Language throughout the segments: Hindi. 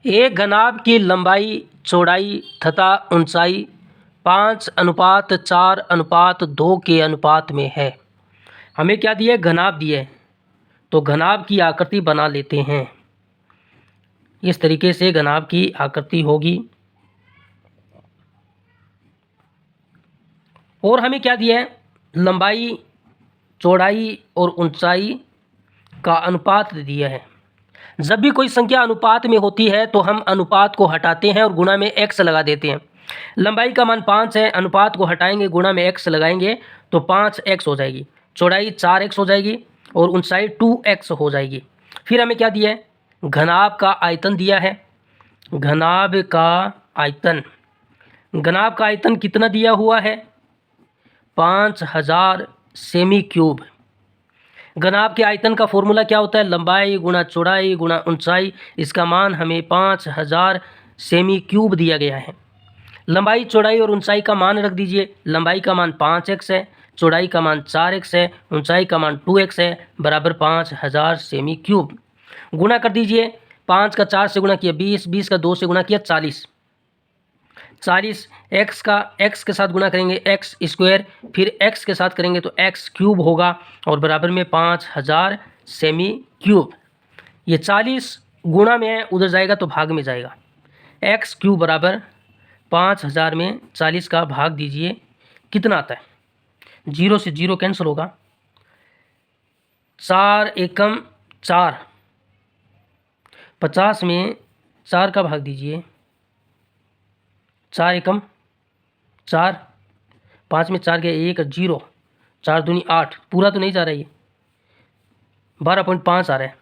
एक घनाभ की लंबाई, चौड़ाई तथा ऊंचाई 5:4:2 के अनुपात में है। हमें क्या दिया है? घनाभ दिया है। तो घनाभ की आकृति बना लेते हैं। इस तरीके से घनाभ की आकृति होगी। और हमें क्या दिया है? लंबाई, चौड़ाई और ऊंचाई का अनुपात दिया है। जब भी कोई संख्या अनुपात में होती है तो हम अनुपात को हटाते हैं और गुणा में x लगा देते हैं। लंबाई का मान 5 है, अनुपात को हटाएंगे, गुणा में x लगाएंगे तो 5x हो जाएगी। चौड़ाई 4x हो जाएगी और ऊंचाई 2x हो जाएगी। फिर हमें क्या दिया है? घनाभ का आयतन दिया है। घनाभ का आयतन, घनाभ का आयतन कितना दिया हुआ है? 5000 सेमी क्यूब। घनाभ के आयतन का फॉर्मूला क्या होता है? लंबाई गुणा चौड़ाई गुणा ऊंचाई। इसका मान हमें 5000 सेमी क्यूब दिया गया है। लंबाई, चौड़ाई और ऊंचाई का मान रख दीजिए। लंबाई का मान 5x है, चौड़ाई का मान 4x है, ऊंचाई का मान 2x है, बराबर 5000 सेमी क्यूब। गुणा कर दीजिए। 5 का 4 से गुणा किया 20, 20 का 2 से गुणा किया 40, 40 x का x के साथ गुणा करेंगे x स्क्वायर, फिर x के साथ करेंगे तो x क्यूब होगा और बराबर में 5000 सेमी क्यूब। ये 40 गुणा में है, उधर जाएगा तो भाग में जाएगा। x क्यूब बराबर 5000 में 40 का भाग दीजिए, कितना आता है? 0 से 0 कैंसिल होगा। 4 एकम 4, 50 में 4 का भाग दीजिए। 4 एकम 4, 5 में 4 गया 1, 0, 4 दूनी 8, पूरा तो नहीं जा रहा है, ये 12.5 आ रहा है।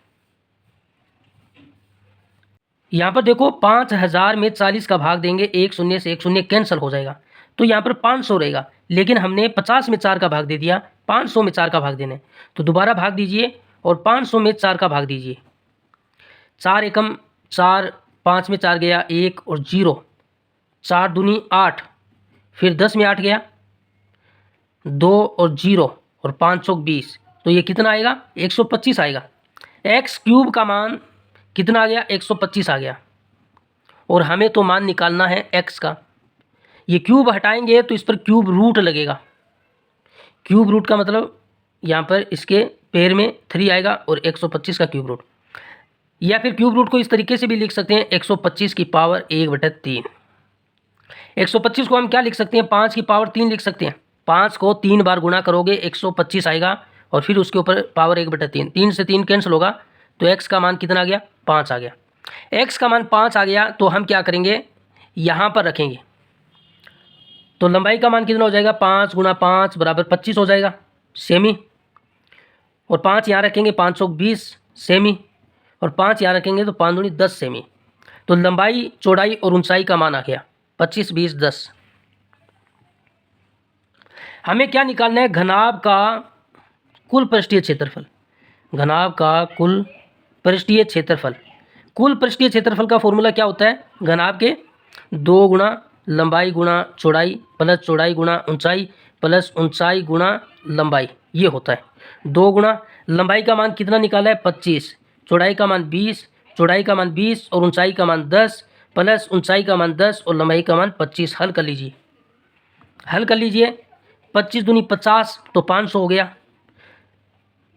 यहाँ पर देखो 5000 में 40 का भाग देंगे, 1 शून्य से 1 शून्य कैंसिल हो जाएगा, तो यहाँ पर 500 रहेगा। लेकिन हमने 50 में 4 का भाग दे दिया, 500 में 4 का भाग देना है, तो दोबारा भाग दीजिए और 500 में 4 का भाग दीजिए। 4 एकम 4, 5 में 4 गया 1 और 0, 4 दूनी 8, फिर 10 में 8 गया 2 और 0 और 5 चौक 20, तो ये कितना आएगा? 125 आएगा। x क्यूब का मान कितना आ गया? 125 आ गया। और हमें तो मान निकालना है x का। ये क्यूब हटाएंगे तो इस पर क्यूब रूट लगेगा। क्यूब रूट का मतलब यहाँ पर इसके पैर में 3 आएगा और 125 का क्यूब रूट, या फिर क्यूब रूट को इस तरीके से भी लिख सकते हैं 125 की पावर 1/3। 125 को हम क्या लिख सकते हैं? 5 की पावर 3 लिख सकते हैं। 5 को 3 बार गुणा करोगे 125 आएगा और फिर उसके ऊपर पावर 1/3। 3 से 3 कैंसिल होगा तो x का मान कितना आ गया? 5 आ गया। x का मान 5 आ गया तो हम क्या करेंगे? यहाँ पर रखेंगे तो लंबाई का मान कितना हो जाएगा? 5 गुणा 5 बराबर 25 हो जाएगा सेमी, और 5 यहाँ रखेंगे 5 चौक 20 सेमी, और 5 यहाँ रखेंगे तो 5 दूनी 10 सेमी। तो लंबाई, चौड़ाई और ऊंचाई का मान आ गया 25, 20, 10। हमें क्या निकालना है? घनाभ का कुल पृष्ठीय क्षेत्रफल। घनाभ का कुल पृष्ठीय क्षेत्रफल। कुल पृष्ठीय क्षेत्रफल का फॉर्मूला क्या होता है? घनाभ के 2 गुणा लंबाई गुणा चौड़ाई प्लस चौड़ाई गुणा ऊंचाई प्लस ऊंचाई गुणा लंबाई, ये होता है। 2 गुणा लंबाई का मान कितना निकाला है? 25, चौड़ाई का मान 20, चौड़ाई का मान 20 और ऊंचाई का मान 10 प्लस ऊंचाई का मान 10 और लंबाई का मान 25। हल कर लीजिए, हल कर लीजिए। 25 दूनी 50 तो 500 हो गया।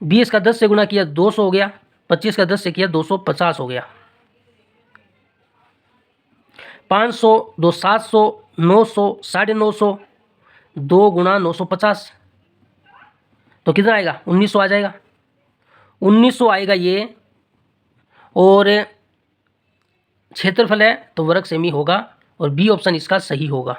20 का 10 से गुणा किया 200 हो गया। 25 का 10 से किया 250 हो गया। 500, 2 700, 900, 950, 2 गुणा 950 तो कितना आएगा? 1900 आ जाएगा। 1900 आएगा ये, और क्षेत्रफल है तो वर्ग सेमी होगा, और बी ऑप्शन इसका सही होगा।